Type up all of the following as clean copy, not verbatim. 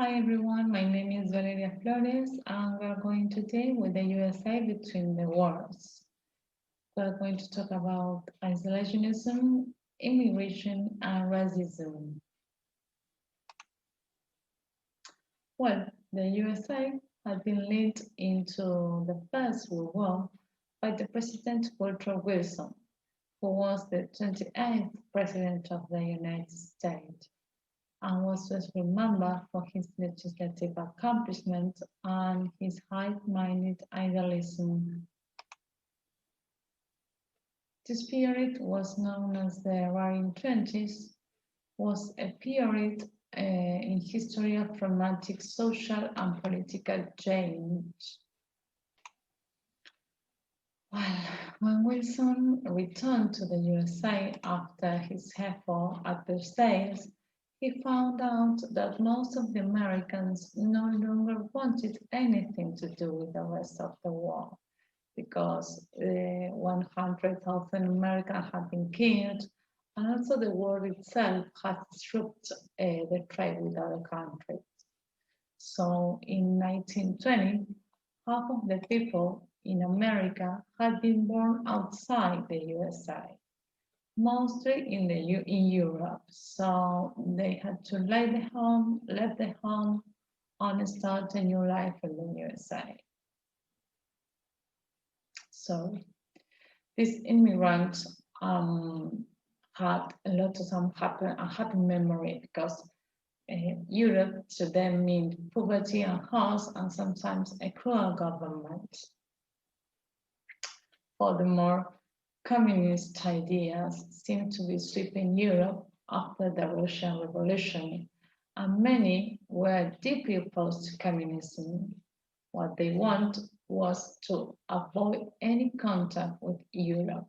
Hi everyone, my name is Valeria Flores and we are going today with the USA between the wars. We are going to talk about isolationism, immigration and racism. Well, the USA had been led into the First World War by the President Woodrow Wilson, who was the 28th President of the United States and was best remembered for his legislative accomplishments and his high-minded idealism. This period was known as the Roaring Twenties, was a period in history of dramatic social and political change. Well, when Wilson returned to the USA after his effort at Versailles, he found out that most of the Americans no longer wanted anything to do with the rest of the war because 100,000 Americans had been killed and also the war itself had disrupted the trade with other countries. So in 1920, half of the people in America had been born outside the USA, mostly in Europe. So they had to left the home, and start a new life in the USA. So these immigrants had a lot of happy memory because Europe to them meant poverty and chaos and sometimes a cruel government. Furthermore, communist ideas seemed to be sweeping Europe after the Russian Revolution, and many were deeply opposed to communism. What they want was to avoid any contact with Europe.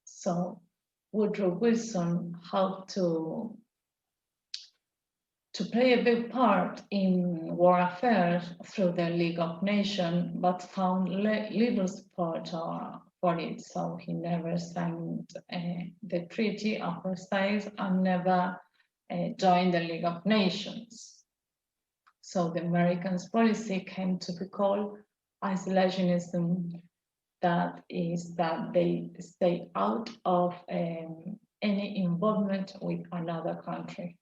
So Woodrow Wilson helped to play a big part in war affairs through the League of Nations, but found little support for it. So he never signed the Treaty of Versailles and never joined the League of Nations. So the Americans' policy came to be called isolationism. That is that they stay out of any involvement with another country.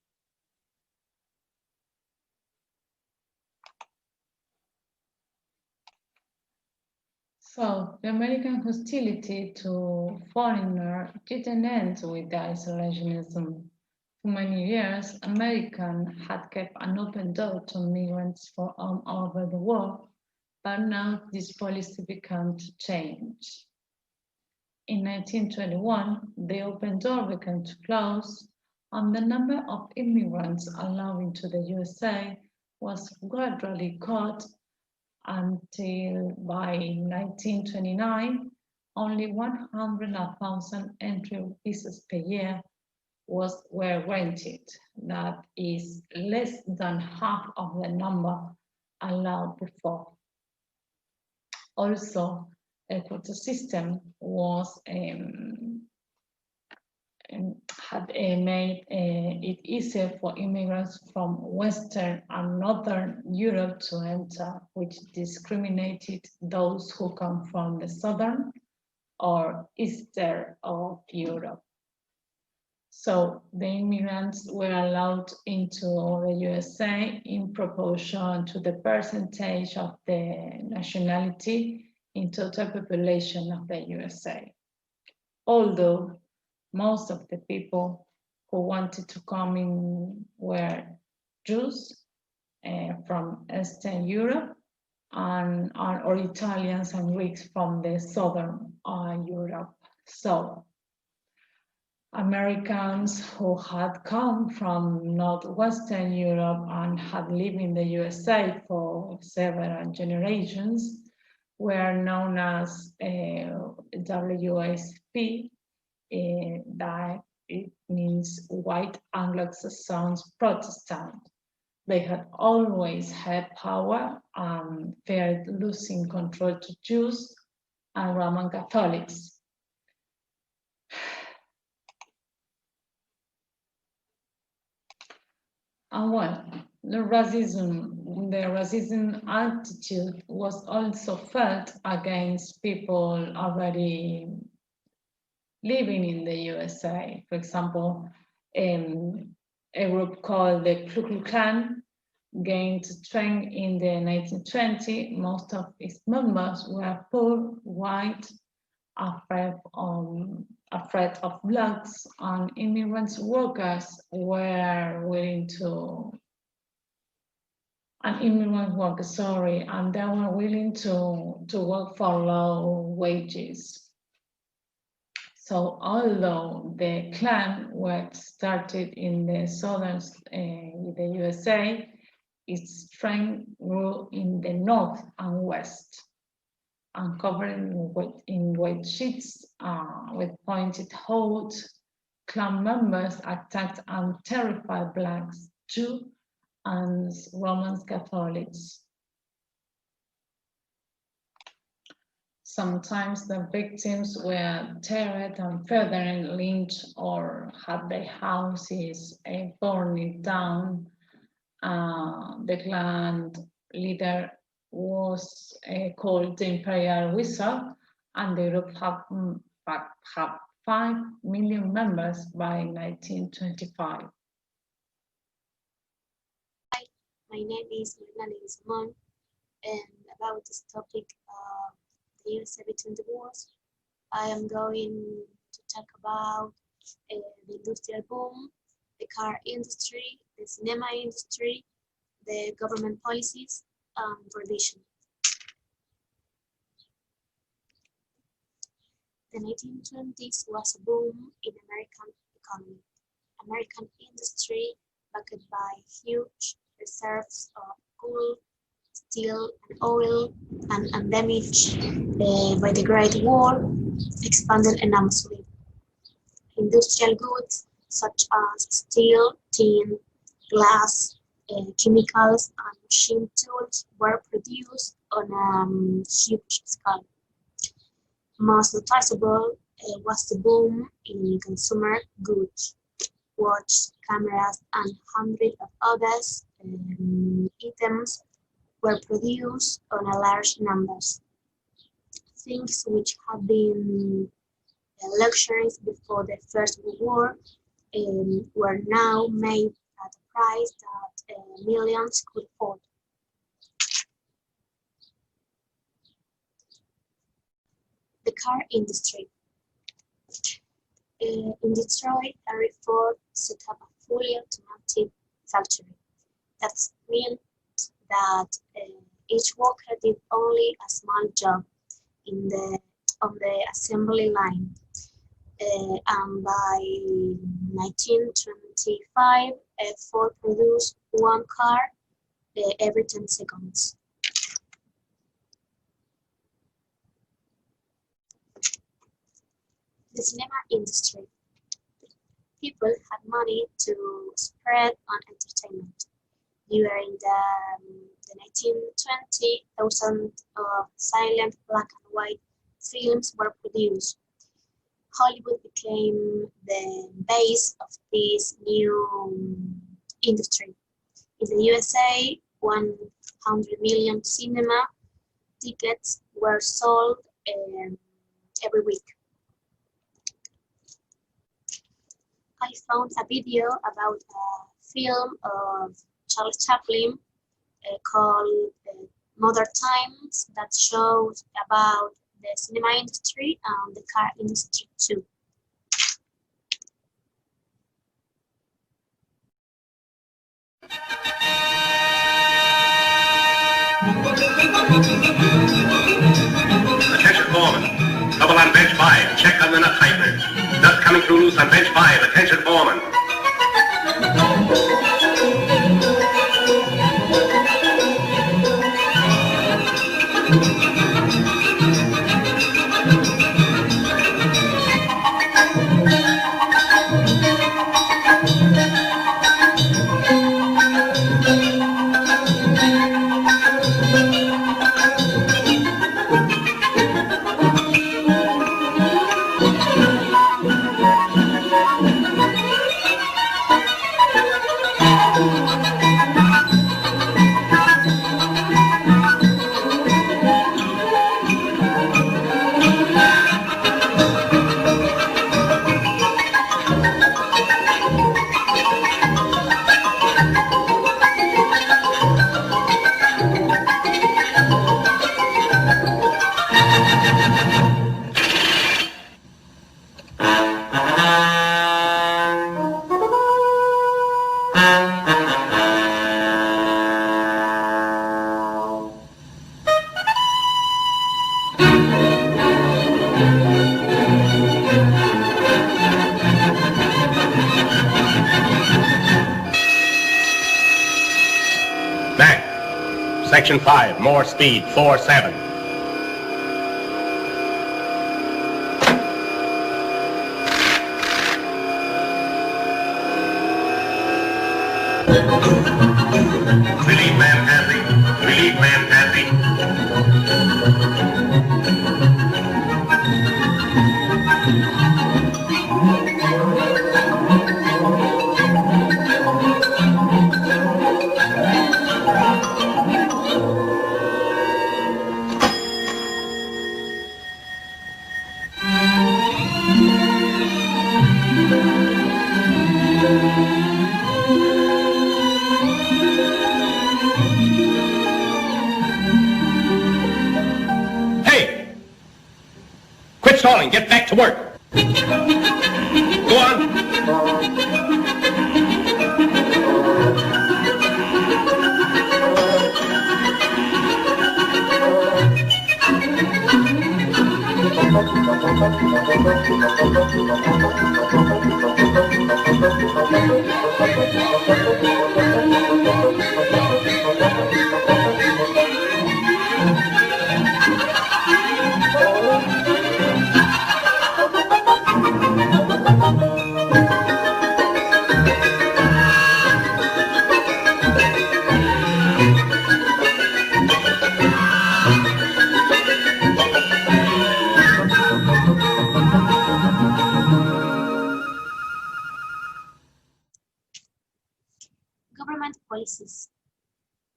So the American hostility to foreigners didn't end with the isolationism. For many years, Americans had kept an open door to migrants from all over the world, but now this policy began to change. In 1921, the open door began to close, and the number of immigrants allowed into the USA was gradually cut until by 1929, only 100,000 entry visas per year were granted. That is less than half of the number allowed before. Also, a quota system was had made it easier for immigrants from Western and Northern Europe to enter, which discriminated those who come from the Southern or Eastern of Europe. So the immigrants were allowed into the USA in proportion to the percentage of the nationality in total population of the USA. Although most of the people who wanted to come in were Jews from Eastern Europe or Italians and Greeks from the Southern Europe. So Americans who had come from Northwestern Europe and had lived in the USA for several generations were known as WSP, that it means White Anglo-Saxon Protestant. They had always had power and feared losing control to Jews and Roman Catholics. And well, The racism attitude was also felt against people already living in the USA. For example, a group called the Ku Klux Klan gained strength in the 1920s. Most of its members were poor, white, afraid of blacks, and immigrant workers were willing to and immigrant workers, and they were willing to work for low wages. So although the Klan was started in the southern the USA, its strength grew in the north and west, and covered in white sheets with pointed hoods. Klan members attacked and terrified blacks, Jews, and Roman Catholics. Sometimes the victims were tarred and feathered, lynched, or had their houses burned down. The Klan leader was called the Imperial Wizard, and the group had 5 million members by 1925. Hi, my name is Leguizamón, and about this topic, the USA between the wars, I am going to talk about the industrial boom, the car industry, the cinema industry, the government policies, and prohibition. The 1920s was a boom in American economy. American industry, backed by huge reserves of coal, steel, and oil, and undamaged by the Great War, expanded enormously. Industrial goods such as steel, tin, glass, chemicals, and machine tools were produced on a huge scale. Most noticeable was the boom in consumer goods. Watches, cameras, and hundreds of other items were produced on a large numbers. Things which had been luxuries before the First World War were now made at a price that millions could afford. The car industry. In Detroit, Henry Ford set up a fully automatic factory. That meant that each worker did only a small job on the assembly line. And by 1925, Ford produced one car every 10 seconds. The cinema industry. People had money to spread on entertainment. During the 1920s, thousands of silent black and white films were produced. Hollywood became the base of this new industry. In the USA, 100 million cinema tickets were sold every week. I found a video about a film of Charles Chaplin called Modern Times that shows about the cinema industry and the car industry too. Attention foreman, trouble on bench 5, check on the nut tightners. Nuts coming through loose on bench 5, attention foreman. Back. Section 5, more speed, 4-7. Relief man passing. Relief man passing. Quit stalling. Get back to work. Go on. Government policies.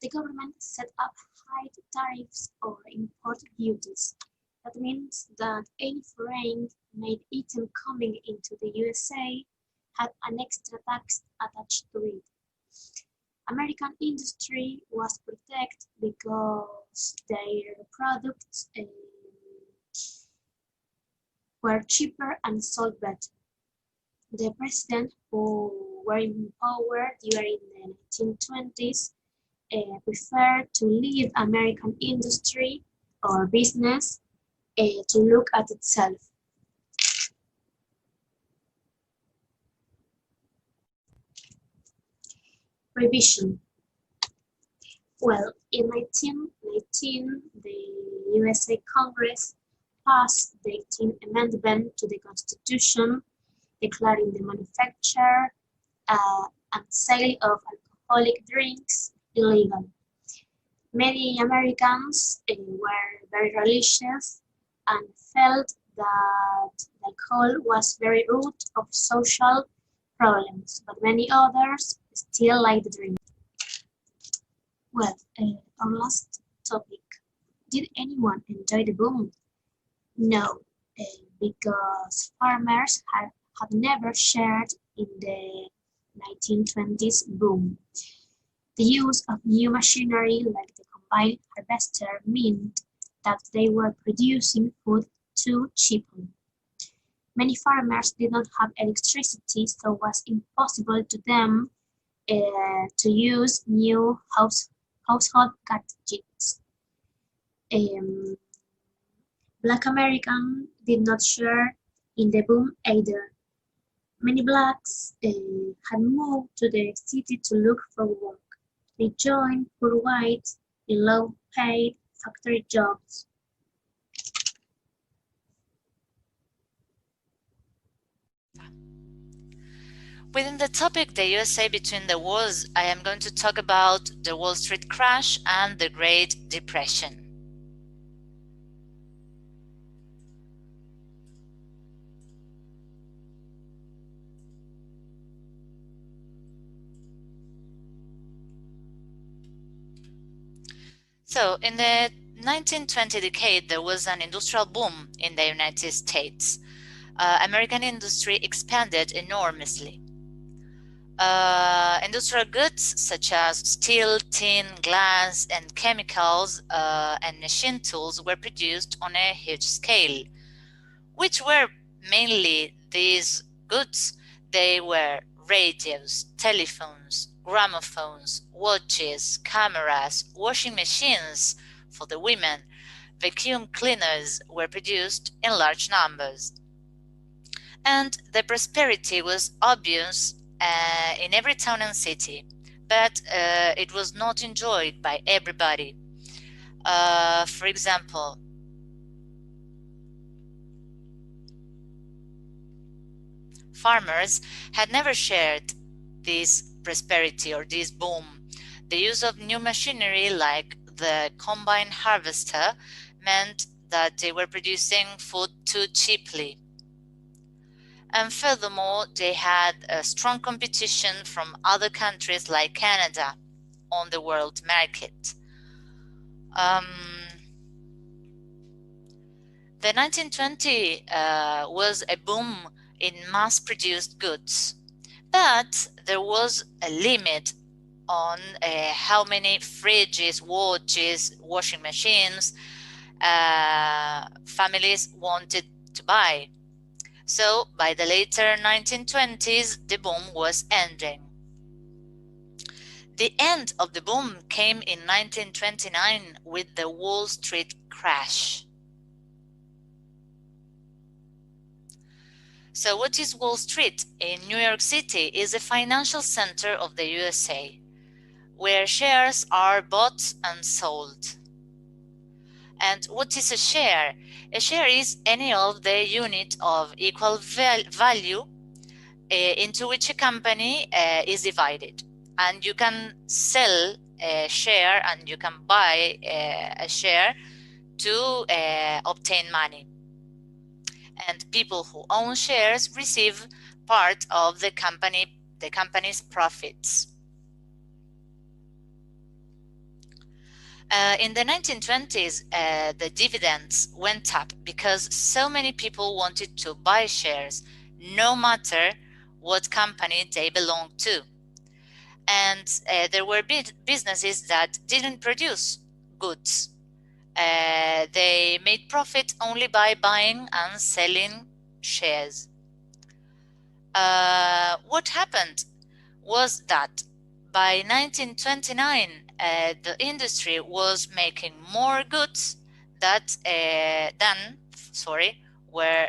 The government set up high tariffs or import duties. That means that any foreign-made item coming into the USA had an extra tax attached to it. American industry was protected because their products were cheaper and sold better. The president who were in power during the 1920s preferred to leave American industry or business to look at itself. Revision. Well, in 1919, the USA Congress passed the 18th Amendment to the Constitution, declaring the manufacture and sale of alcoholic drinks illegal. Many Americans were very religious and felt that alcohol was very root of social problems, but many others still like the drink. Well, our last topic. Did anyone enjoy the boom? No, because farmers had never shared in the 1920s boom. The use of new machinery like the combine harvester meant that they were producing food too cheaply. Many farmers did not have electricity, so it was impossible to them to use new household gadgets. Black Americans did not share in the boom either. Many blacks had moved to the city to look for work. They joined poor whites in low-paid factory jobs. Within the topic the USA between the wars, I am going to talk about the Wall Street crash and the Great Depression. So, in the 1920 decade, there was an industrial boom in the United States. American industry expanded enormously. Industrial goods such as steel, tin, glass, and chemicals and machine tools were produced on a huge scale. Which were mainly these goods? They were radios, telephones, gramophones, watches, cameras, washing machines for the women, vacuum cleaners were produced in large numbers. And the prosperity was obvious in every town and city. but it was not enjoyed by everybody. For example, farmers had never shared this prosperity or this boom. The use of new machinery like the combine harvester meant that they were producing food too cheaply. And furthermore, they had a strong competition from other countries like Canada on the world market. The 1920 was a boom in mass-produced goods, but there was a limit on how many fridges, watches, washing machines families wanted to buy. So by the later 1920s, the boom was ending. The end of the boom came in 1929 with the Wall Street crash. So what is Wall Street? In New York City is a financial center of the USA, where shares are bought and sold. And what is a share? A share is any of the unit of equal value into which a company is divided. And you can sell a share and you can buy a share to obtain money. And people who own shares receive part of the company's profits. In the 1920s, the dividends went up because so many people wanted to buy shares, no matter what company they belonged to. And there were businesses that didn't produce goods. They made profit only by buying and selling shares. What happened was that by 1929, the industry was making more goods were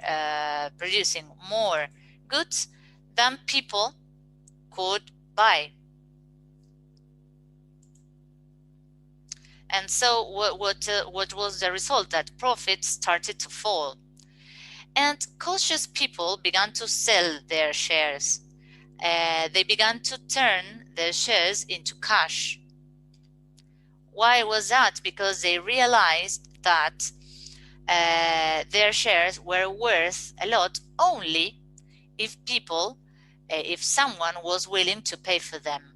producing more goods than people could buy. And so what was the result? That profits started to fall. And cautious people began to sell their shares. They began to turn their shares into cash. Why was that? Because they realized that their shares were worth a lot only if someone was willing to pay for them.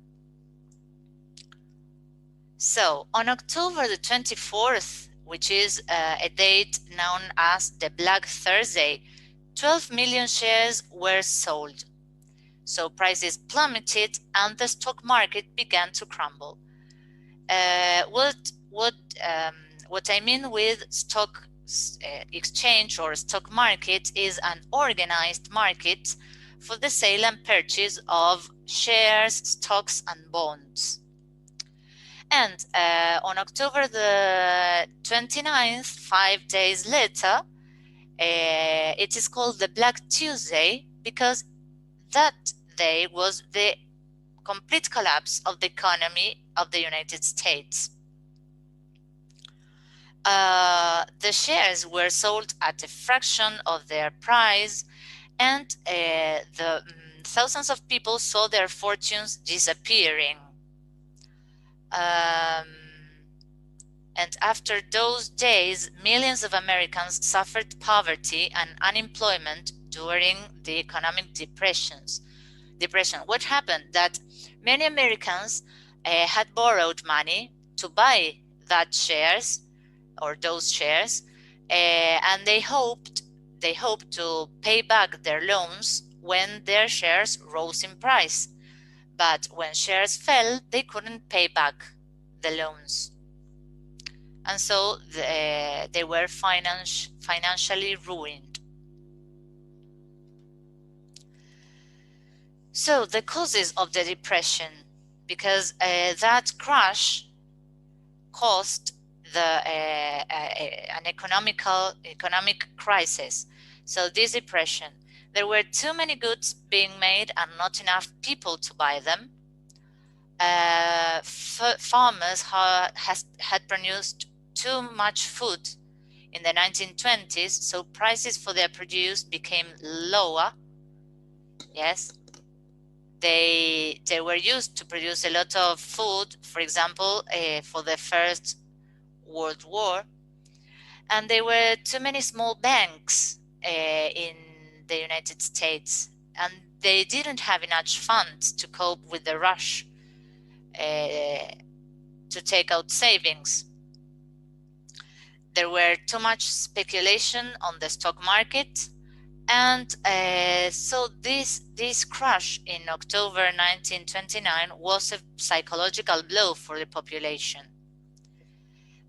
So on October the 24th, which is a date known as the Black Thursday, 12 million shares were sold. So prices plummeted and the stock market began to crumble. What I mean with stock exchange or stock market is an organized market for the sale and purchase of shares, stocks, and bonds. And on October the 29th, 5 days later, it is called the Black Tuesday because that day was the complete collapse of the economy of the United States. The shares were sold at a fraction of their price, and the thousands of people saw their fortunes disappearing. And after those days, millions of Americans suffered poverty and unemployment during the economic depression. What happened? That many Americans had borrowed money to buy those shares, and they hoped to pay back their loans when their shares rose in price. But when shares fell, they couldn't pay back the loans. And so they were financially ruined. So the causes of the depression, because that crash caused an economic crisis. So this depression, there were too many goods being made and not enough people to buy them. farmers had produced too much food in the 1920s, so prices for their produce became lower. Yes, they were used to produce a lot of food, for example, for the First World War, and there were too many small banks in the United States, and they didn't have enough funds to cope with the rush to take out savings. There were too much speculation on the stock market, and so this crash in October 1929 was a psychological blow for the population.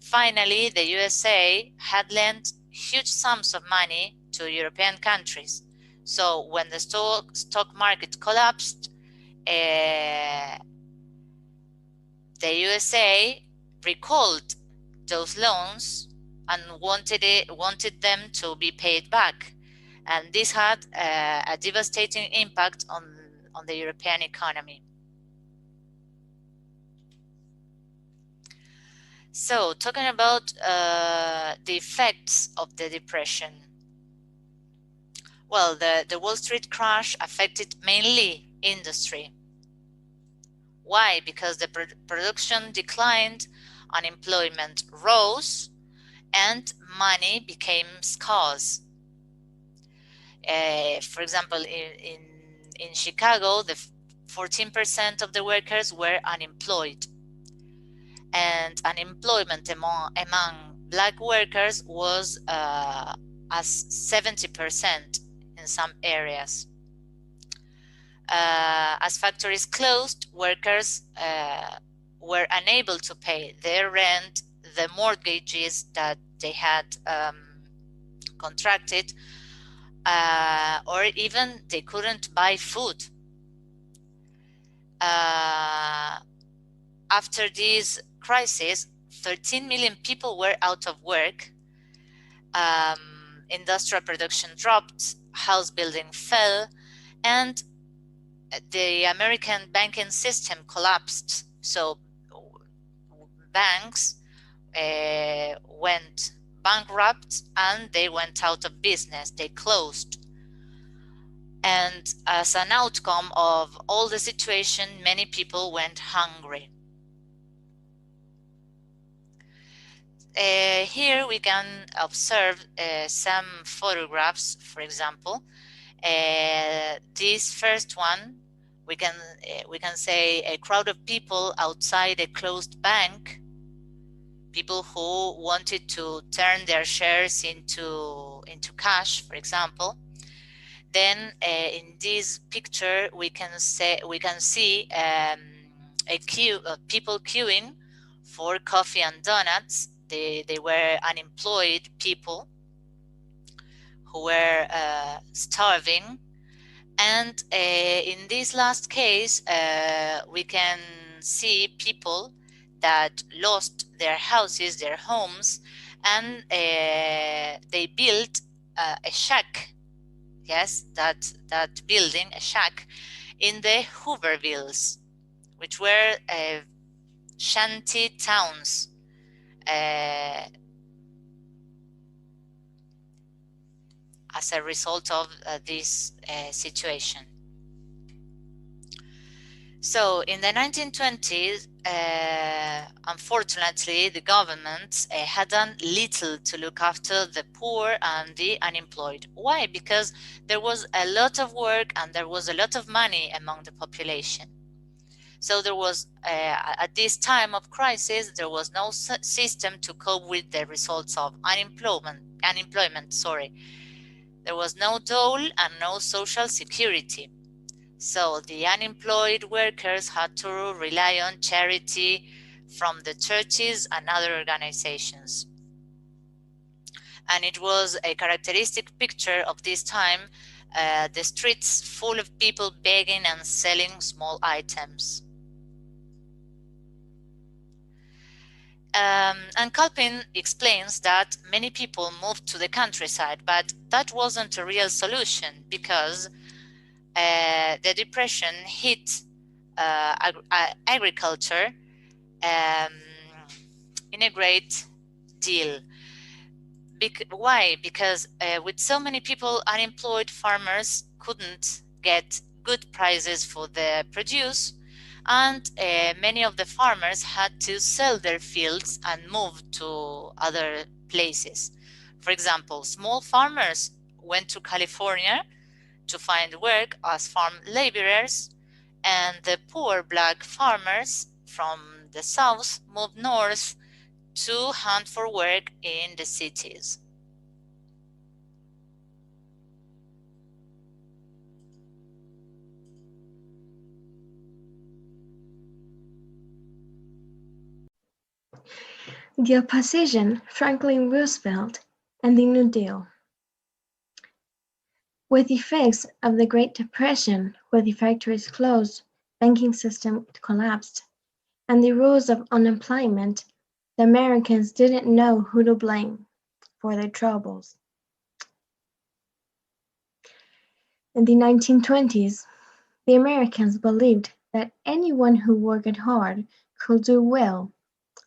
Finally, the USA had lent huge sums of money to European countries. So when the stock market collapsed, the USA recalled those loans and wanted them to be paid back. And this had a devastating impact on the European economy. So, talking about the effects of the depression. Well, the Wall Street crash affected mainly industry. Why? Because the production declined, unemployment rose, and money became scarce. For example, in Chicago, the 14% of the workers were unemployed, and unemployment among Black workers was as 70% in some areas. As factories closed, workers were unable to pay their rent, the mortgages that they had contracted, or even they couldn't buy food. After this crisis, 13 million people were out of work. Industrial production dropped, house building fell, and the American banking system collapsed. So banks went bankrupt and they went out of business, they closed. And as an outcome of all the situation, many people went hungry. Here we can observe some photographs. For example, this first one, we can say a crowd of people outside a closed bank, people who wanted to turn their shares into cash, for example. Then in this picture we can see a queue of people queuing for coffee and donuts. They were unemployed people who were starving. And in this last case, we can see people that lost their houses, their homes, and they built a shack. Yes, that building, a shack, in the Hoovervilles, which were shanty towns. As a result of this situation. So in the 1920s, unfortunately, the government had done little to look after the poor and the unemployed. Why? Because there was a lot of work and there was a lot of money among the population. So there was, at this time of crisis, there was no system to cope with the results of unemployment. There was no dole and no social security. So the unemployed workers had to rely on charity from the churches and other organizations. And it was a characteristic picture of this time, the streets full of people begging and selling small items. And Calpin explains that many people moved to the countryside, but that wasn't a real solution because the depression hit agriculture in a great deal. Why? Because with so many people unemployed, farmers couldn't get good prices for their produce, and many of the farmers had to sell their fields and move to other places. For example, small farmers went to California to find work as farm laborers, and the poor black farmers from the south moved north to hunt for work in the cities. The opposition, Franklin Roosevelt, and the New Deal. With the effects of the Great Depression, where the factories closed, banking system collapsed, and the rules of unemployment, the Americans didn't know who to blame for their troubles. In the 1920s, the Americans believed that anyone who worked hard could do well,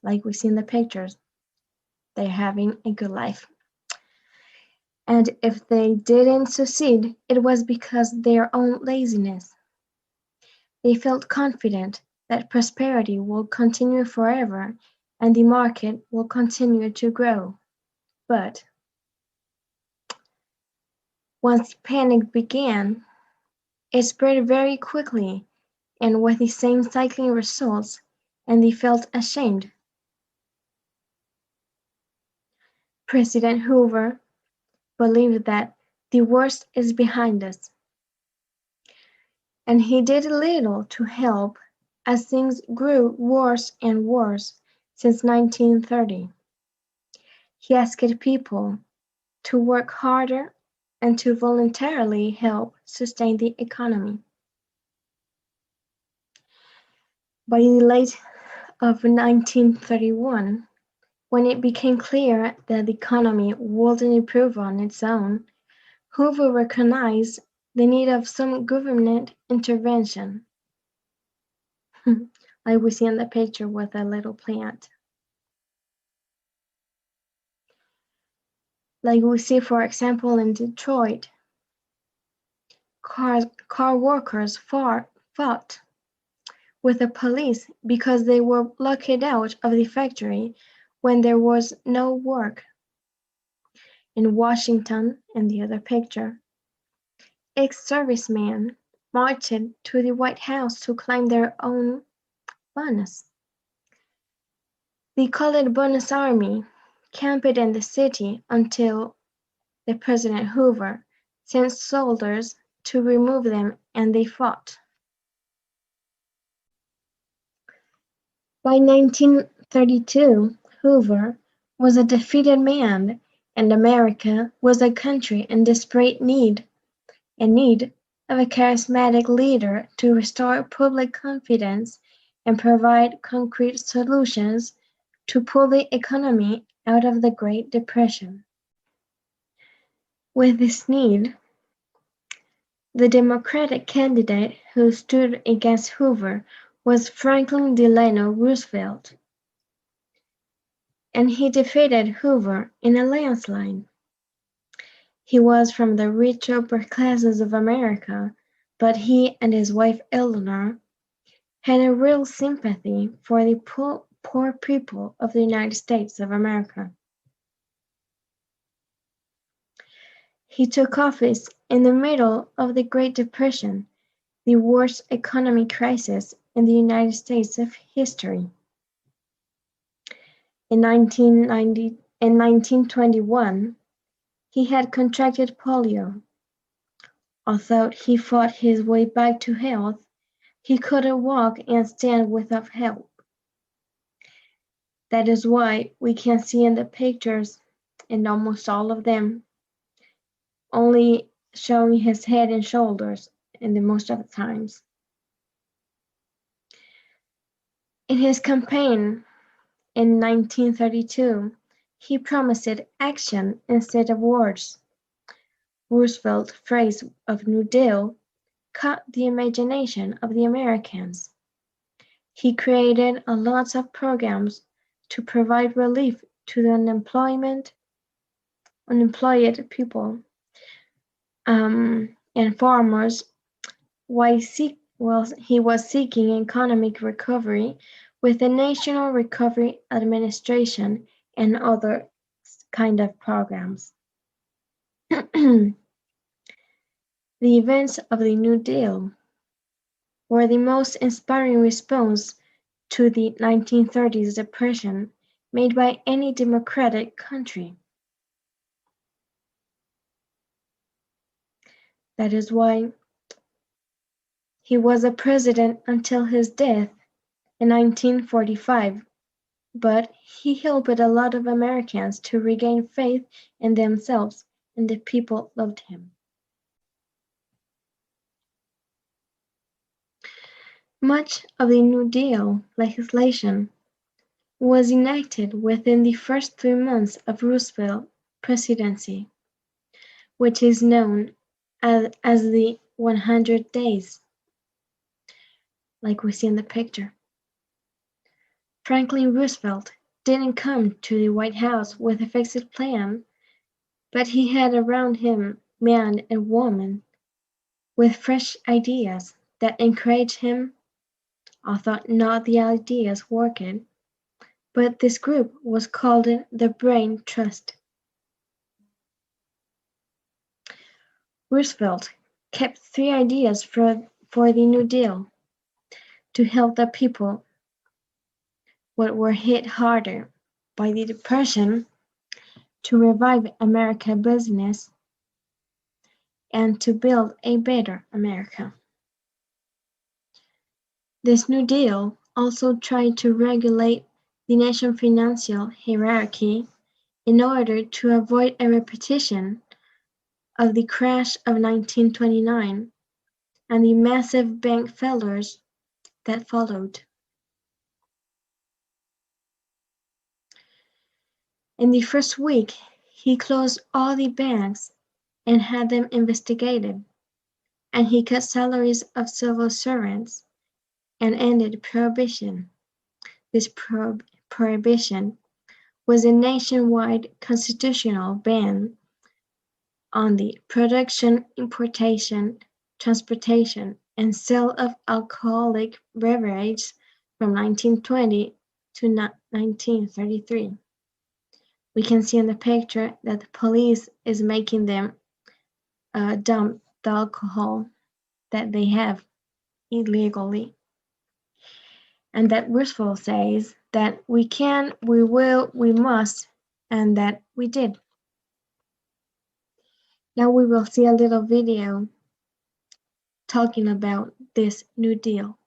like we see in the pictures. They're having a good life. And if they didn't succeed, it was because of their own laziness. They felt confident that prosperity will continue forever and the market will continue to grow. But once the panic began, it spread very quickly and with the same cycling results, and they felt ashamed. President Hoover believed that the worst is behind us, and he did little to help as things grew worse and worse since 1930. He asked people to work harder and to voluntarily help sustain the economy. By the late of 1931, when it became clear that the economy wouldn't improve on its own, Hoover recognized the need of some government intervention, like we see in the picture with a little plant. Like we see, for example, in Detroit, car workers fought with the police because they were locked out of the factory when there was no work. In Washington, in the other picture, ex-servicemen marched to the White House to claim their own bonus. The colored bonus army camped in the city until the President Hoover sent soldiers to remove them, and they fought. By 1932, Hoover was a defeated man, and America was a country in desperate need of a charismatic leader to restore public confidence and provide concrete solutions to pull the economy out of the Great Depression. With this need, the Democratic candidate who stood against Hoover was Franklin Delano Roosevelt, and he defeated Hoover in a landslide. He was from the rich upper classes of America, but he and his wife Eleanor had a real sympathy for the poor people of the United States of America. He took office in the middle of the Great Depression, the worst economic crisis in the United States of history. In 1921, he had contracted polio. Although he fought his way back to health, he couldn't walk and stand without help. That is why we can see in the pictures, in almost all of them, only showing his head and shoulders in the most of the times. In his campaign in 1932, he promised action instead of words. Roosevelt's phrase of New Deal caught the imagination of the Americans. He created a lot of programs to provide relief to the unemployed people and farmers while he was seeking economic recovery with the National Recovery Administration and other kind of programs. The events of the New Deal were the most inspiring response to the 1930s depression made by any democratic country. That is why he was a president until his death in 1945, but he helped a lot of Americans to regain faith in themselves, and the people loved him. Much of the New Deal legislation was enacted within the first 3 months of Roosevelt's presidency, which is known as the 100 days, like we see in the picture. Franklin Roosevelt didn't come to the White House with a fixed plan, but he had around him men and women with fresh ideas that encouraged him, although not the ideas worked, but this group was called the Brain Trust. Roosevelt kept 3 ideas for the New Deal to help the people what were hit harder by the Depression, to revive American business, and to build a better America. This New Deal also tried to regulate the nation's financial hierarchy in order to avoid a repetition of the crash of 1929 and the massive bank failures that followed. In the first week, he closed all the banks and had them investigated, and he cut salaries of civil servants and ended prohibition. This prohibition was a nationwide constitutional ban on the production, importation, transportation, and sale of alcoholic beverages from 1920 to 1933. We can see in the picture that the police is making them dump the alcohol that they have illegally. And that Roosevelt says that we can, we will, we must, and that we did. Now we will see a little video talking about this New Deal.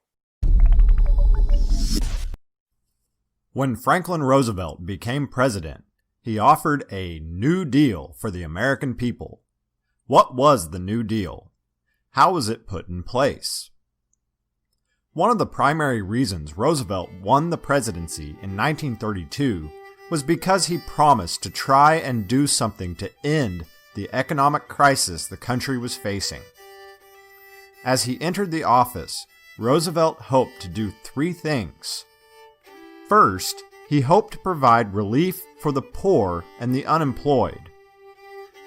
When Franklin Roosevelt became president, he offered a New Deal for the American people. What was the New Deal? How was it put in place? One of the primary reasons Roosevelt won the presidency in 1932 was because he promised to try and do something to end the economic crisis the country was facing. As he entered the office, Roosevelt hoped to do 3 things. First, he hoped to provide relief for the poor and the unemployed.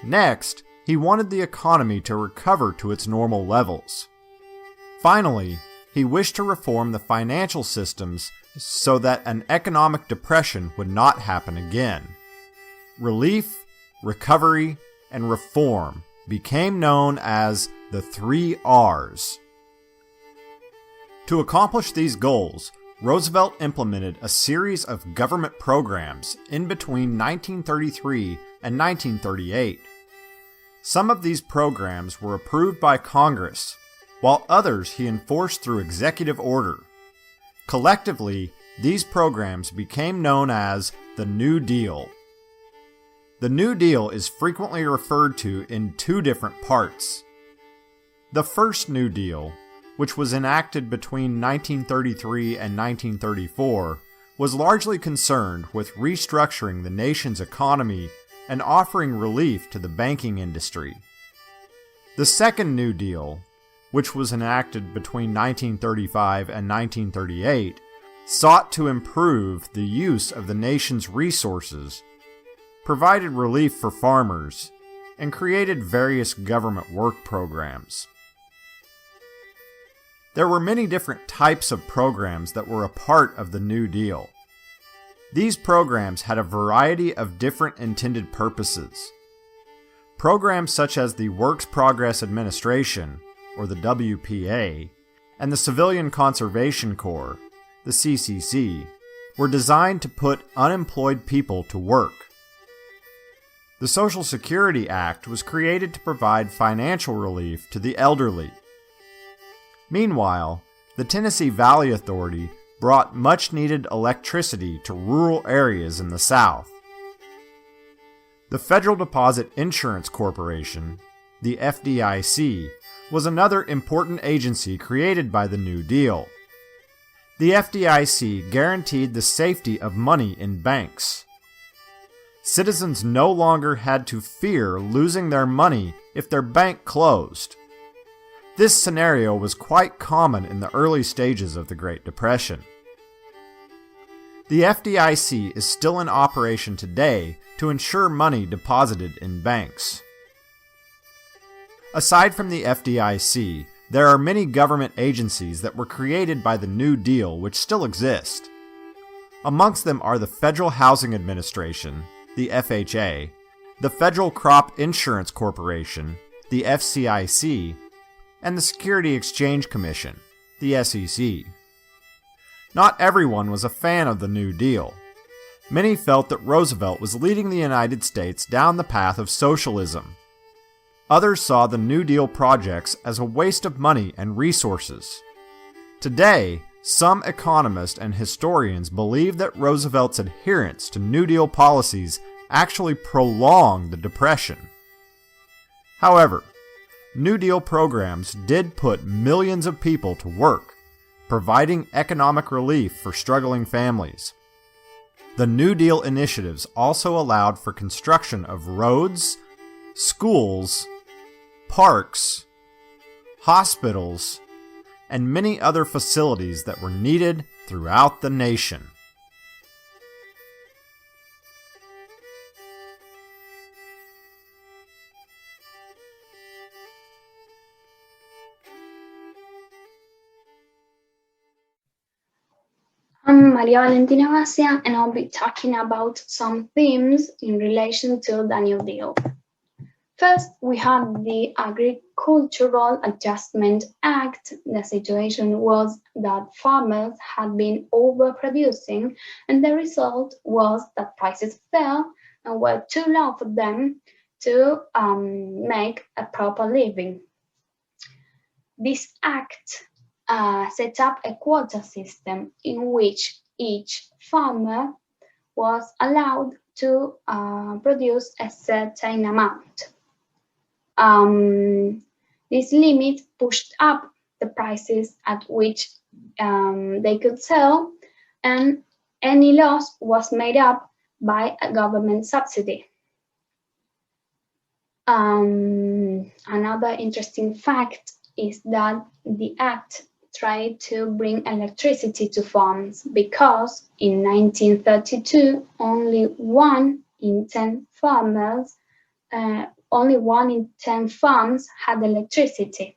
Next, he wanted the economy to recover to its normal levels. Finally, he wished to reform the financial systems so that an economic depression would not happen again. Relief, recovery, and reform became known as the 3 R's. To accomplish these goals, Roosevelt implemented a series of government programs in between 1933 and 1938. Some of these programs were approved by Congress, while others he enforced through executive order. Collectively, these programs became known as the New Deal. The New Deal is frequently referred to in 2 different parts. The first New Deal, which was enacted between 1933 and 1934, was largely concerned with restructuring the nation's economy and offering relief to the banking industry. The second New Deal, which was enacted between 1935 and 1938, sought to improve the use of the nation's resources, provided relief for farmers, and created various government work programs. There were many different types of programs that were a part of the New Deal. These programs had a variety of different intended purposes. Programs such as the Works Progress Administration, or the WPA, and the Civilian Conservation Corps, the CCC, were designed to put unemployed people to work. The Social Security Act was created to provide financial relief to the elderly. Meanwhile, the Tennessee Valley Authority brought much-needed electricity to rural areas in the South. The Federal Deposit Insurance Corporation, the FDIC, was another important agency created by the New Deal. The FDIC guaranteed the safety of money in banks. Citizens no longer had to fear losing their money if their bank closed. This scenario was quite common in the early stages of the Great Depression. The FDIC is still in operation today to ensure money deposited in banks. Aside from the FDIC, there are many government agencies that were created by the New Deal which still exist. Amongst them are the Federal Housing Administration, the FHA, the Federal Crop Insurance Corporation, the FCIC, and the Security Exchange Commission, the SEC. Not everyone was a fan of the New Deal. Many felt that Roosevelt was leading the United States down the path of socialism. Others saw the New Deal projects as a waste of money and resources. Today, some economists and historians believe that Roosevelt's adherence to New Deal policies actually prolonged the Depression. However, New Deal programs did put millions of people to work, providing economic relief for struggling families. The New Deal initiatives also allowed for construction of roads, schools, parks, hospitals, and many other facilities that were needed throughout the nation. I'm Maria Valentina Vassia, and I'll be talking about some themes in relation to the New Deal. First, we have the Agricultural Adjustment Act. The situation was that farmers had been overproducing, and the result was that prices fell and were too low for them to make a proper living. This act set up a quota system in which each farmer was allowed to produce a certain amount. This limit pushed up the prices at which they could sell, and any loss was made up by a government subsidy. Another interesting fact is that the act tried to bring electricity to farms because in 1932 only 1 in 10 farms had electricity.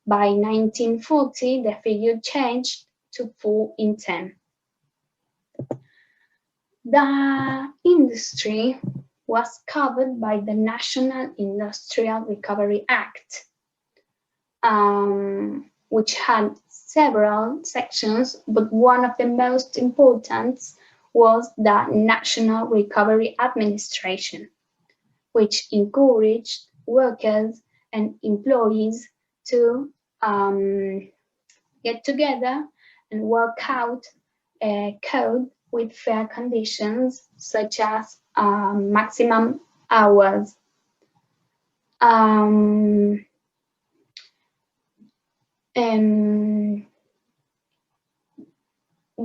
By 1940, the figure changed to 4 in 10. The industry was covered by the National Industrial Recovery Act, which had several sections, but one of the most important was the National Recovery Administration, which encouraged workers and employees to get together and work out a code with fair conditions, such as maximum hours.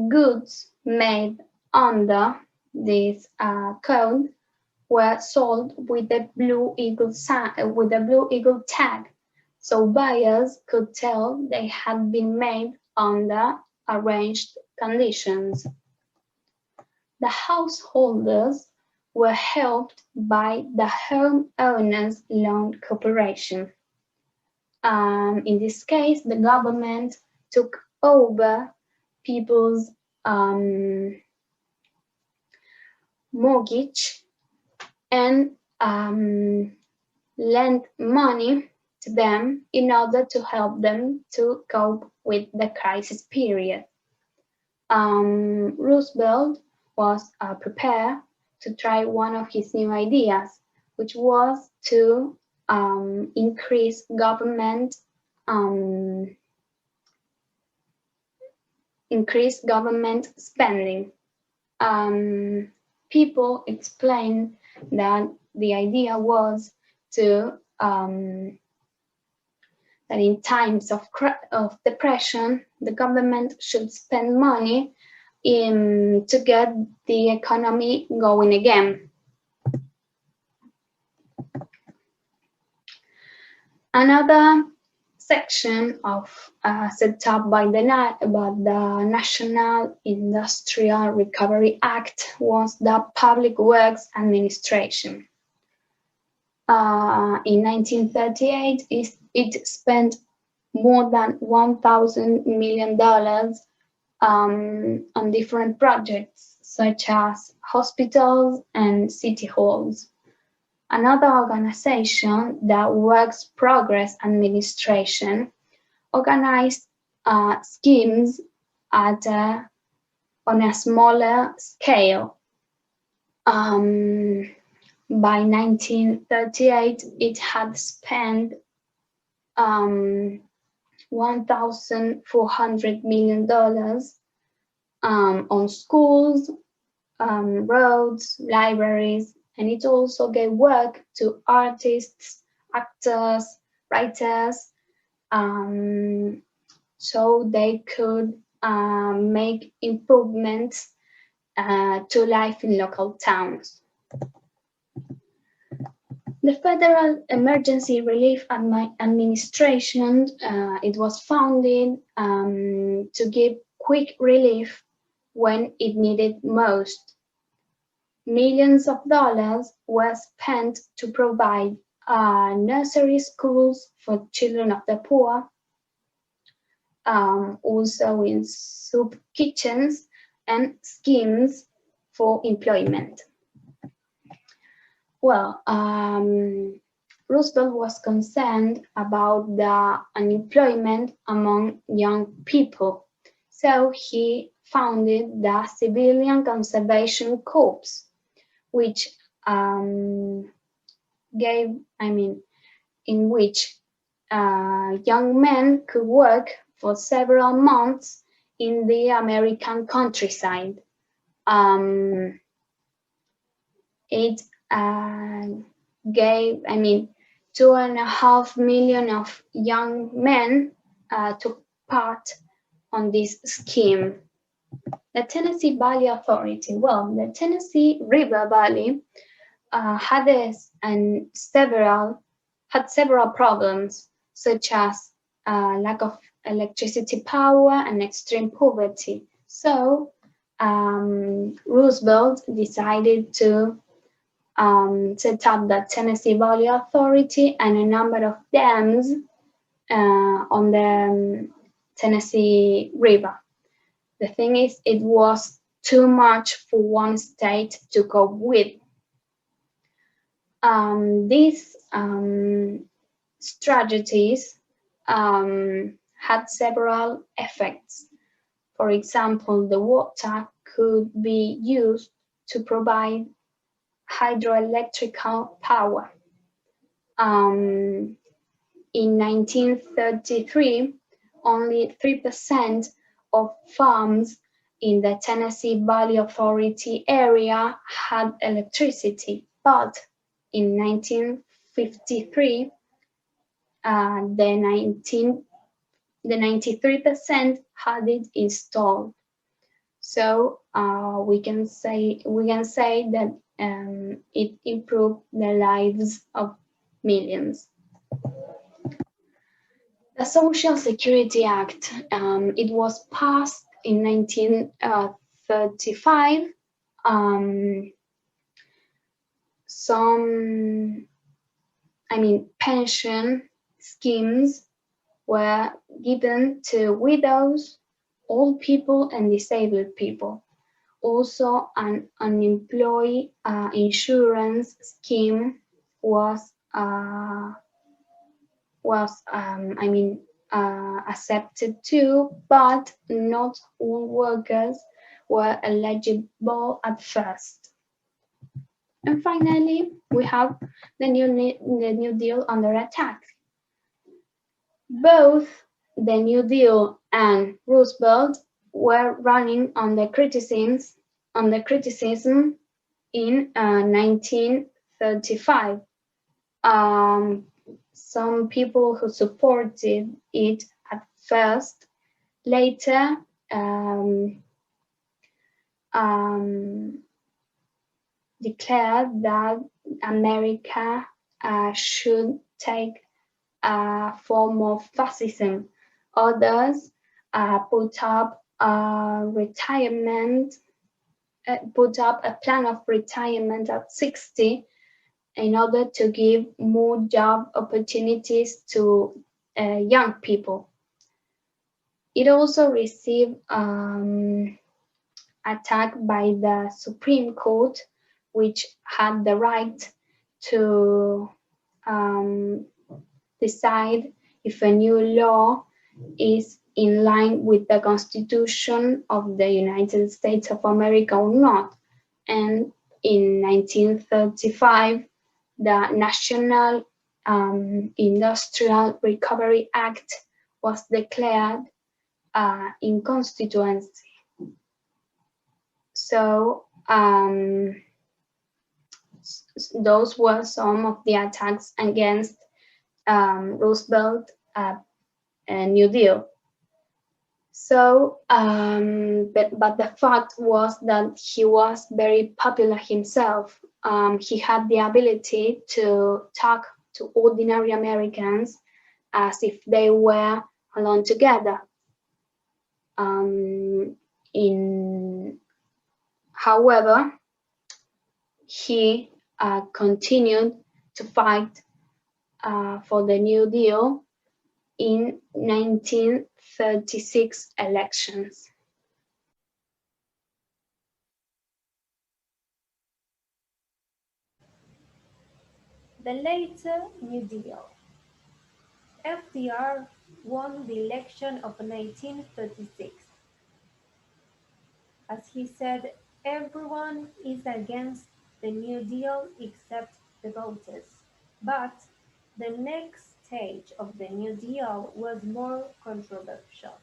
Goods made under this code were sold with the Blue Eagle tag, so buyers could tell they had been made under arranged conditions. The householders were helped by the Homeowners Loan Corporation. In this case, the government took over people's mortgage and lent money to them in order to help them to cope with the crisis period. Roosevelt was prepared to try one of his new ideas, which was to increase government spending. People explained that the idea was to that in times of depression, the government should spend money to get the economy going again. Another section set up by the National Industrial Recovery Act was the Public Works Administration. In 1938, it spent more than $1,000 million on different projects, such as hospitals and city halls. Another organization, the Works Progress Administration, organized schemes on a smaller scale. By 1938, it had spent $1,400 million on schools, roads, libraries, and it also gave work to artists, actors, writers, so they could make improvements to life in local towns. The Federal Emergency Relief Administration, it was founded to give quick relief when it needed most. Millions of dollars were spent to provide nursery schools for children of the poor, also in soup kitchens and schemes for employment. Well, Roosevelt was concerned about the unemployment among young people, so he founded the Civilian Conservation Corps, which in which young men could work for several months in the American countryside. It gave, 2.5 million of young men took part on this scheme. The Tennessee Valley Authority. Well, the Tennessee River Valley had several problems, such as lack of electricity power and extreme poverty. So Roosevelt decided to set up the Tennessee Valley Authority and a number of dams on the Tennessee River. The thing is, it was too much for one state to cope with. These strategies had several effects. For example, the water could be used to provide hydroelectrical power. In 1933, only 3% of farms in the Tennessee Valley Authority area had electricity, but in 1953, the 93% had it installed. So we can say that it improved the lives of millions. The Social Security Act, it was passed in 1935, some, pension schemes were given to widows, old people, and disabled people. Also, an unemployed insurance scheme was accepted too, but not all workers were eligible at first. And finally, we have the New Deal under attack. Both the New Deal and Roosevelt were running on the criticism in 1935. Some people who supported it at first later declared that America should take a form of fascism. Others put up a plan of retirement at 60 in order to give more job opportunities to young people. It also received attack by the Supreme Court, which had the right to decide if a new law is in line with the Constitution of the United States of America or not. And in 1935, the National Industrial Recovery Act was declared inconstitutional. So those were some of the attacks against Roosevelt New Deal. So, but the fact was that he was very popular himself. He had the ability to talk to ordinary Americans as if they were alone together. However, he continued to fight for the New Deal in 1936 elections. The later New Deal. FDR won the election of 1936. As he said, everyone is against the New Deal except the voters. But the next stage of the New Deal was more controversial.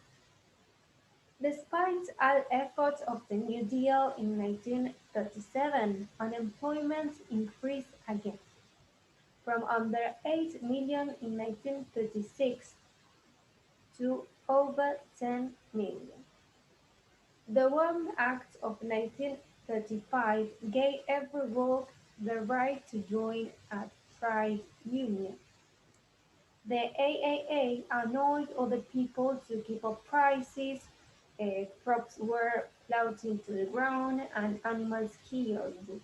Despite all efforts of the New Deal in 1937, unemployment increased again, from under 8 million in 1936 to over 10 million. The Warren Act of 1935 gave every worker the right to join a trade union. The AAA annoyed other people to keep up prices, crops were plowed into the ground, and animals killed.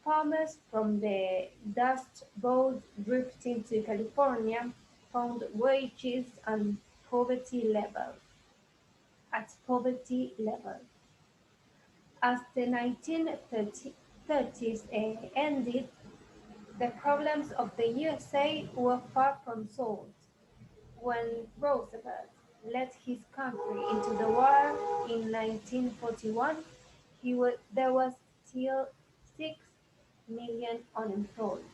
Farmers from the Dust Bowl drifting to California found wages at poverty level. As the 1930s ended, the problems of the USA were far from solved. When Roosevelt led his country into the war in 1941, there was still 6 million unemployed.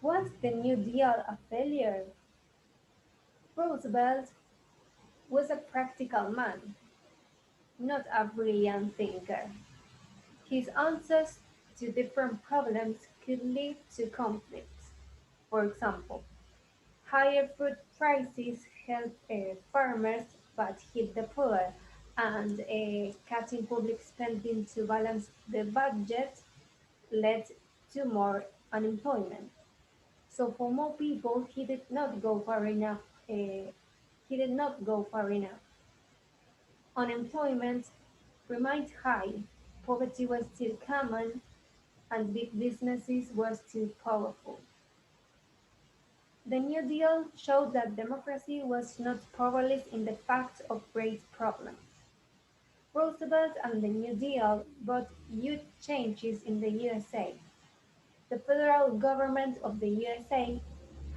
Was the New Deal a failure? Roosevelt was a practical man, not a brilliant thinker. His answers to different problems could lead to conflicts. For example, higher food prices help farmers but hit the poor, and cutting public spending to balance the budget led to more unemployment. So for more people, he did not go far enough. He did not go far enough. Unemployment remained high, poverty was still common, and big businesses were still powerful. The New Deal showed that democracy was not powerless in the face of great problems. Roosevelt and the New Deal brought huge changes in the USA. The federal government of the USA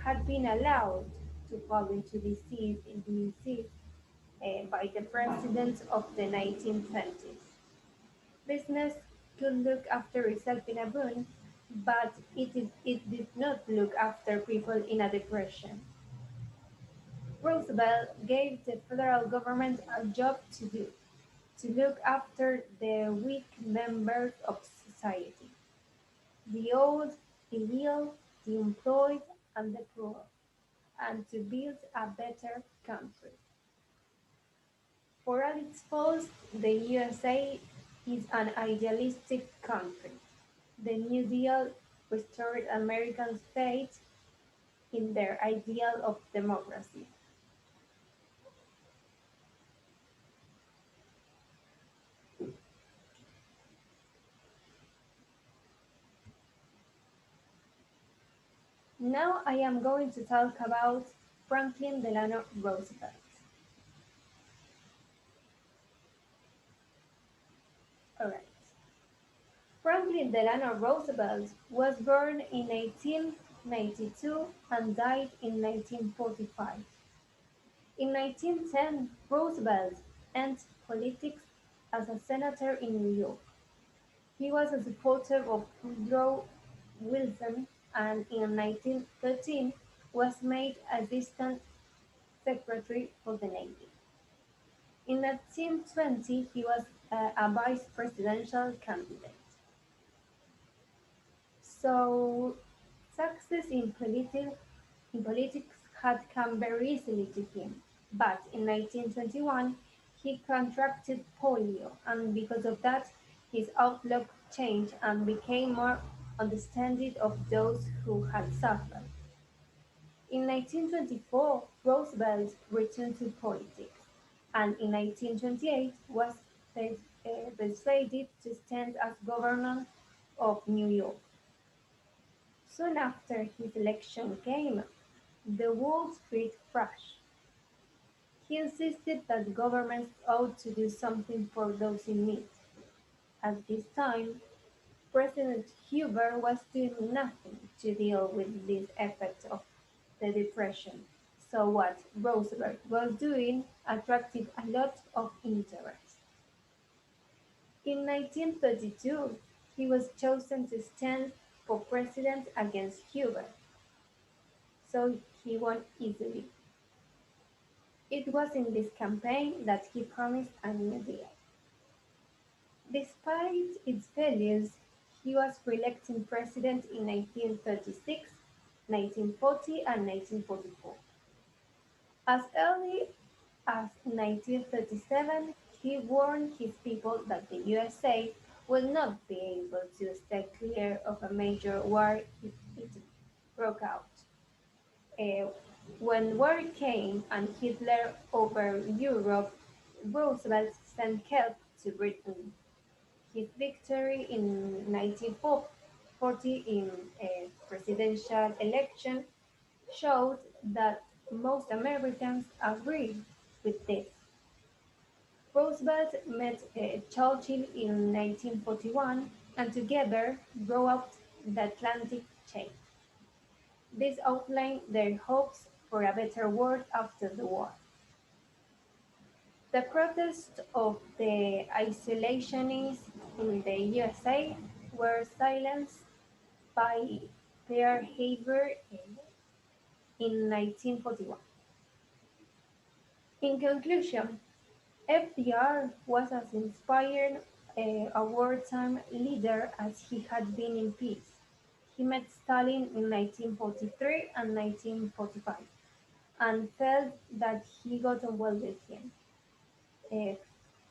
had been allowed to fall into disease by the presidents of the 1920s. Business could look after itself in a boom, but it did not look after people in a depression. Roosevelt gave the federal government a job to do, to look after the weak members of society, the old, the ill, the unemployed, and the poor, and to build a better country. For all its faults, the USA is an idealistic country. The New Deal restored Americans' faith in their ideal of democracy. Now I am going to talk about Franklin Delano Roosevelt. Alright. Franklin Delano Roosevelt was born in 1892 and died in 1945. In 1910, Roosevelt entered politics as a senator in New York. He was a supporter of Woodrow Wilson and in 1913 was made Assistant Secretary for the Navy. In 1920, he was a vice presidential candidate. So success in politics had come very easily to him, but in 1921 he contracted polio, and because of that his outlook changed and became more understanding of those who had suffered. In 1924, Roosevelt returned to politics, and in 1928 was persuaded to stand as governor of New York. Soon after his election came the Wall Street crash. He insisted that governments ought to do something for those in need. At this time, President Hoover was doing nothing to deal with these effects of the Depression, so what Roosevelt was doing attracted a lot of interest. In 1932, he was chosen to stand for president against Hoover, so he won easily. It was in this campaign that he promised a New Deal. Despite its failures, he was re-elected president in 1936, 1940, and 1944. As early as 1937, he warned his people that the USA would not be able to stay clear of a major war if it broke out. Uh, when war came and Hitler over Europe, Roosevelt sent help to Britain. His victory in 1940 in a presidential election showed that most Americans agreed with this. Roosevelt met Churchill in 1941 and together drew up the Atlantic Chain. This outlined their hopes for a better world after the war. The protests of the isolationists in the USA were silenced by Pearl Harbor in 1941. In conclusion, FDR was as inspired a wartime leader as he had been in peace. He met Stalin in 1943 and 1945 and felt that he got on well with him.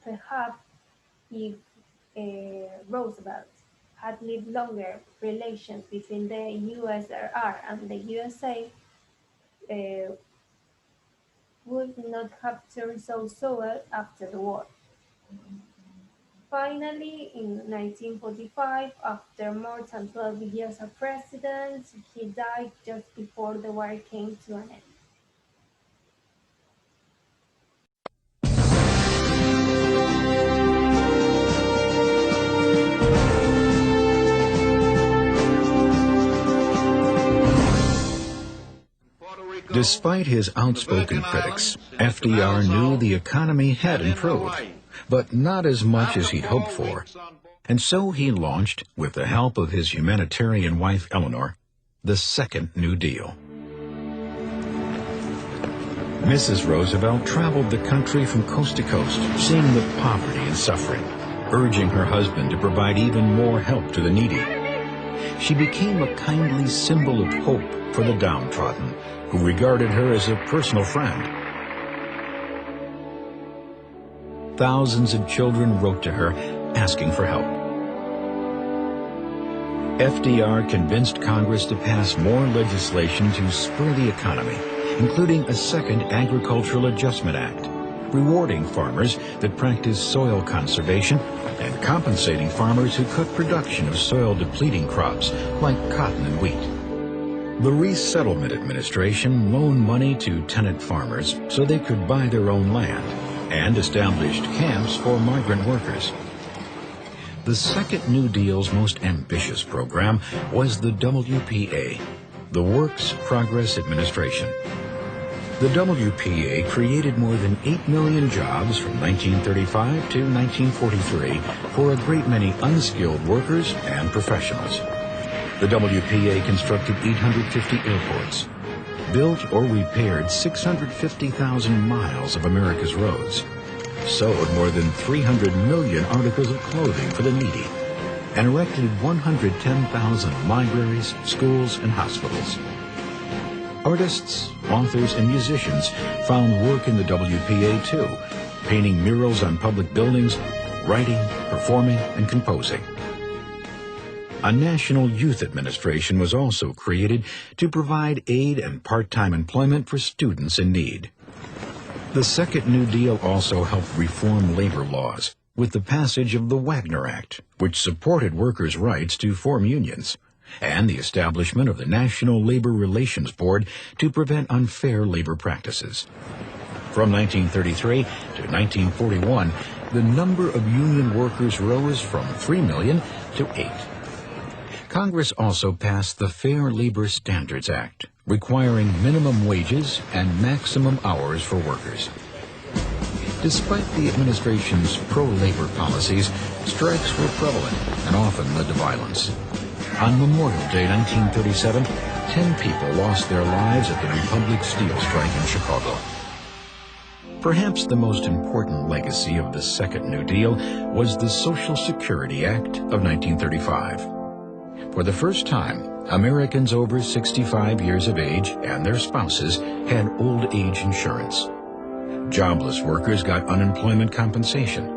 Perhaps if Roosevelt had lived longer, relations between the USSR and the USA would not have turned so sour after the war. Finally, in 1945, after more than 12 years as president, he died just before the war came to an end. Despite his outspoken critics, FDR knew the economy had improved, but not as much as he'd hoped for. And so he launched, with the help of his humanitarian wife Eleanor, the Second New Deal. Mrs. Roosevelt traveled the country from coast to coast, seeing the poverty and suffering, urging her husband to provide even more help to the needy. She became a kindly symbol of hope for the downtrodden, who regarded her as a personal friend. Thousands of children wrote to her asking for help. FDR convinced Congress to pass more legislation to spur the economy, including a second Agricultural Adjustment Act, rewarding farmers that practice soil conservation and compensating farmers who cut production of soil-depleting crops like cotton and wheat. The Resettlement Administration loaned money to tenant farmers so they could buy their own land and established camps for migrant workers. The Second New Deal's most ambitious program was the WPA, the Works Progress Administration. The WPA created more than 8 million jobs from 1935 to 1943 for a great many unskilled workers and professionals. The WPA constructed 850 airports, built or repaired 650,000 miles of America's roads, sewed more than 300 million articles of clothing for the needy, and erected 110,000 libraries, schools, and hospitals. Artists, authors, and musicians found work in the WPA too, painting murals on public buildings, writing, performing, and composing. A National Youth Administration was also created to provide aid and part-time employment for students in need. The Second New Deal also helped reform labor laws with the passage of the Wagner Act, which supported workers' rights to form unions, and the establishment of the National Labor Relations Board to prevent unfair labor practices. From 1933 to 1941, the number of union workers rose from 3 million to 8. Congress also passed the Fair Labor Standards Act, requiring minimum wages and maximum hours for workers. Despite the administration's pro-labor policies, strikes were prevalent and often led to violence. On Memorial Day 1937, 10 people lost their lives at the Republic Steel strike in Chicago. Perhaps the most important legacy of the Second New Deal was the Social Security Act of 1935. For the first time, Americans over 65 years of age and their spouses had old age insurance. Jobless workers got unemployment compensation,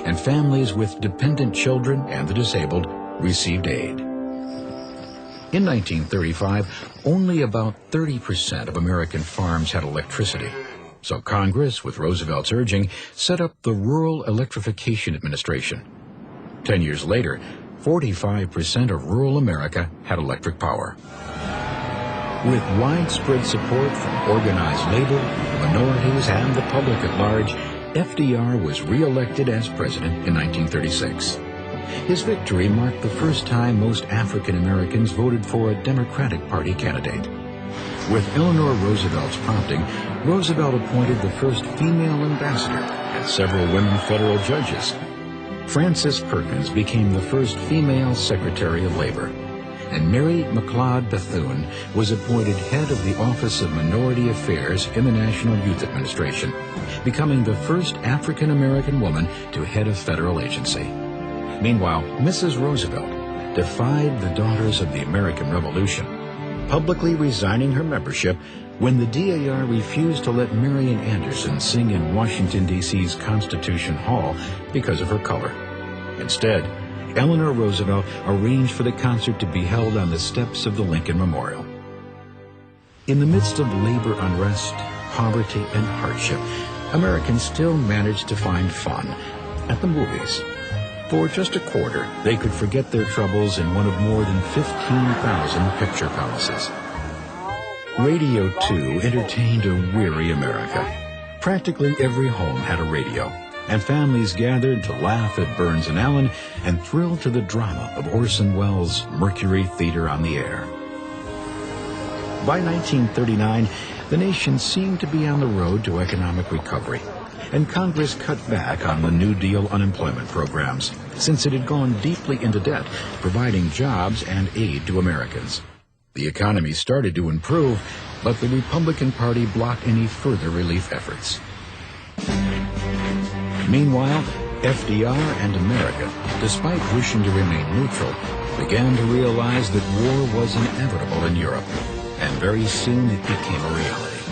and families with dependent children and the disabled received aid. In 1935, only about 30% of American farms had electricity, so Congress, with Roosevelt's urging, set up the Rural Electrification Administration. 10 years later, 45% of rural America had electric power. With widespread support from organized labor, minorities, and the public at large, FDR was re-elected as president in 1936. His victory marked the first time most African Americans voted for a Democratic Party candidate. With Eleanor Roosevelt's prompting, Roosevelt appointed the first female ambassador and several women federal judges. Frances Perkins became the first female Secretary of Labor, and Mary McLeod Bethune was appointed head of the Office of Minority Affairs in the National Youth Administration, becoming the first African-American woman to head a federal agency. Meanwhile, Mrs. Roosevelt defied the Daughters of the American Revolution, publicly resigning her membership when the DAR refused to let Marian Anderson sing in Washington, D.C.'s Constitution Hall because of her color. Instead, Eleanor Roosevelt arranged for the concert to be held on the steps of the Lincoln Memorial. In the midst of labor unrest, poverty, and hardship, Americans still managed to find fun at the movies. For just a quarter, they could forget their troubles in one of more than 15,000 picture palaces. Radio, too, entertained a weary America. Practically every home had a radio, and families gathered to laugh at Burns and Allen and thrill to the drama of Orson Welles' Mercury Theater on the Air. By 1939, the nation seemed to be on the road to economic recovery, and Congress cut back on the New Deal unemployment programs, since it had gone deeply into debt, providing jobs and aid to Americans. The economy started to improve, but the Republican Party blocked any further relief efforts. Meanwhile, FDR and America, despite wishing to remain neutral, began to realize that war was inevitable in Europe, and very soon it became a reality.